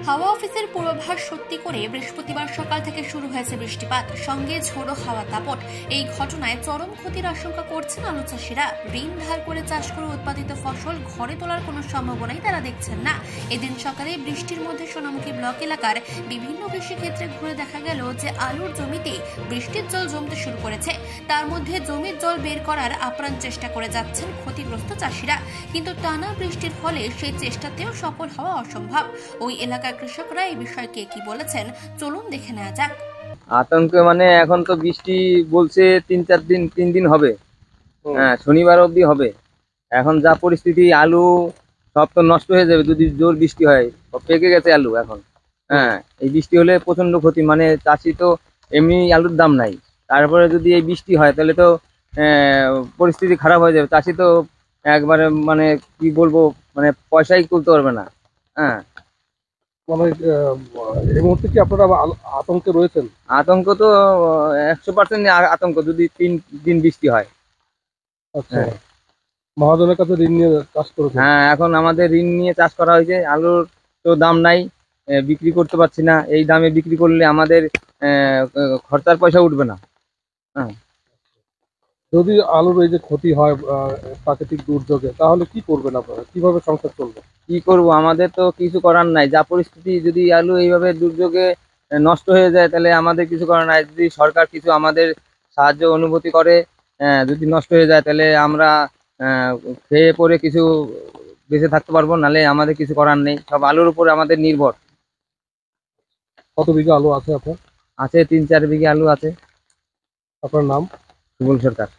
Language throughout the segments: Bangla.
হাওয়া অফিসের পূর্বাভাস সত্যি করে বৃহস্পতিবার সকাল থেকে শুরু হয়েছে বৃষ্টিপাত, সঙ্গে ঝোড়ো হাওয়া দাপট। এই ঘটনায় চরম ক্ষতির আশঙ্কা করছেন আলু চাষিরা। ঋণ ধার করে চাষ করে উৎপাদিত ফসল ঘরে তোলার কোনো সম্ভাবনাই তারা দেখছেন না। এদিন সকালে বৃষ্টির মধ্যে সোনামুখী ব্লক এলাকার বিভিন্ন কৃষিক্ষেত্রে ঘুরে দেখা গেল যে আলুর জমিতে বৃষ্টির জল জমতে শুরু করেছে। তার মধ্যে জমির জল বের করার আপ্রাণ চেষ্টা করে যাচ্ছেন ক্ষতিগ্রস্ত চাষিরা, কিন্তু টানা বৃষ্টির ফলে সেই চেষ্টাতেও সফল হওয়া অসম্ভব। ওই এলাকার কৃষকরা এই বিষয়কে কি বলেছেন চলুন দেখে নেওয়া যাক। আতঙ্ক মানে এখন তো বৃষ্টি বলছে 3 দিন হবে, হ্যাঁ শনিবার অবধি হবে। এখন যা পরিস্থিতি, আলু সব তো নষ্ট হয়ে যাবে যদি জোর বৃষ্টি হয়। সব পেকে গেছে আলু এখন। হ্যাঁ, এই বৃষ্টি হলে প্রচন্ড ক্ষতি, মানে চাষি তো এমনি আলুর দাম নাই, তারপরে যদি এই বৃষ্টি হয় তাহলে তো পরিস্থিতি খারাপ হয়ে যাবে। চাষি তো একবারে মানে কি বলবো, মানে পয়সাই তুলতে পারবে না। হ্যাঁ, মানে এই মুহূর্তে কি আপনারা আতঙ্কে রয়েছেন? আতঙ্ক তো 100% আতঙ্ক যদি 3 দিন বৃষ্টি হয়। আচ্ছা, মহাজনের কাছে ঋণ নিয়ে চাষ করেছেন? হ্যাঁ, এখন আমাদের ঋণ নিয়ে চাষ করা হয়েছে। আলুর তো দাম নাই, বিক্রি করতে পারছি না। এই দামে বিক্রি করলে আমাদের খরচার পয়সা উঠবে না। হ্যাঁ, যদি আলুর এই যে ক্ষতি হয় প্রাকৃতিক দুর্যোগে, তাহলে কি করবেন আপনারা? কিভাবে সংসার চলবে? কি করব, আমাদের তো কিছু করার নাই। যা পরিস্থিতি, যদি আলু এইভাবে দুর্যোগে নষ্ট হয়ে যায় তাহলে আমাদের কিছু করার নাই। যদি সরকার কিছু আমাদের সাহায্য অনুভূতি করে, যদি নষ্ট হয়ে যায় তাহলে আমরা খেয়ে পরে কিছু বেঁচে থাকতে পারবো, নাহলে আমাদের কিছু করার নেই। সব আলুর উপরে আমাদের নির্ভর। কত বিঘা আলু আছে আপনার? আছে 3-4 বিঘা আলু আছে। আপনার নাম? সুবল সরকার।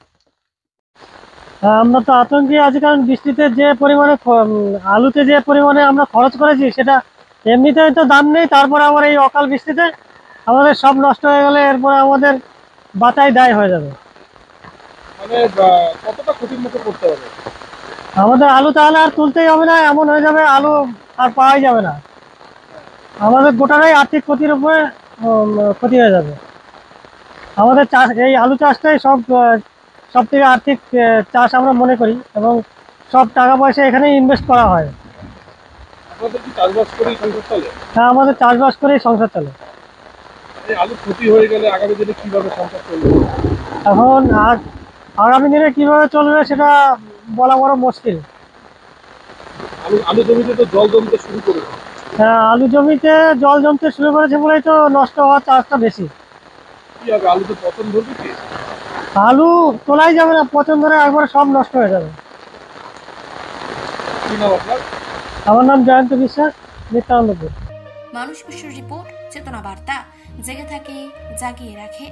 আমরা তো আতঙ্কে আছি, কারণ বৃষ্টিতে যে পরিমাণে আলুতে যে পরিমাণে আমরা খরচ করেছি সেটা এমনিতেই তো দাম নেই, তারপরে আবার এই অকাল বৃষ্টিতে আমাদের সব নষ্ট হয়ে গেলে এরপরে আমাদের বাঁচাই দায় হয়ে যাবে। মানে কতটা ক্ষতির মুখে পড়তে হবে? আমাদের আলু তাহলে আর তুলতেই হবে না, এমন হয়ে যাবে আলু আর পাওয়াই যাবে না। আমাদের গোটাটাই আর্থিক ক্ষতির উপরে ক্ষতি হয়ে যাবে। আমাদের চাষ, এই আলু চাষটাই সব থেকে আর্থিক চাষ আমরা মনে করি, এবং সব টাকা পয়সা এখানেই ইনভেস্ট করা হয়। আপনাদের কি চাষবাস করেই সংসার চলে? হ্যাঁ, আমাদের চাষবাস করেই সংসার চলে। এই আলু ক্ষতি হয়ে গেলে আগামী দিনে কিভাবে সংসার চলবে? এখন আগামী দিনে কিভাবে চলবে সেটা বলা বড় মুশকিল। আলু জমিতে তো জল জমতে শুরু করেছে। হ্যাঁ, আলু জমিতে জল জমতে শুরু করেছে বলেই তো নষ্ট হওয়ার চান্সটা বেশি। কি হবে, আলুতে পচন ধরবে কি? আলু তোলাই যাবে না, পচন ধরে একবারে সব নষ্ট হয়ে যাবে। কি নাম আপনার? আমার নাম জয়ন্ত বিশ্বাস, নিত্যানন্দপুর। মানুষ বিশ্বের রিপোর্ট, চেতনা বার্তা। জেগে থাকে, জাগিয়ে রাখে।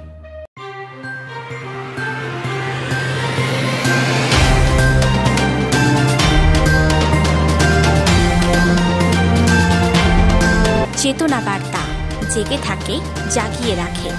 চেতনা বার্তা, জেগে থাকে, জাগিয়ে রাখে।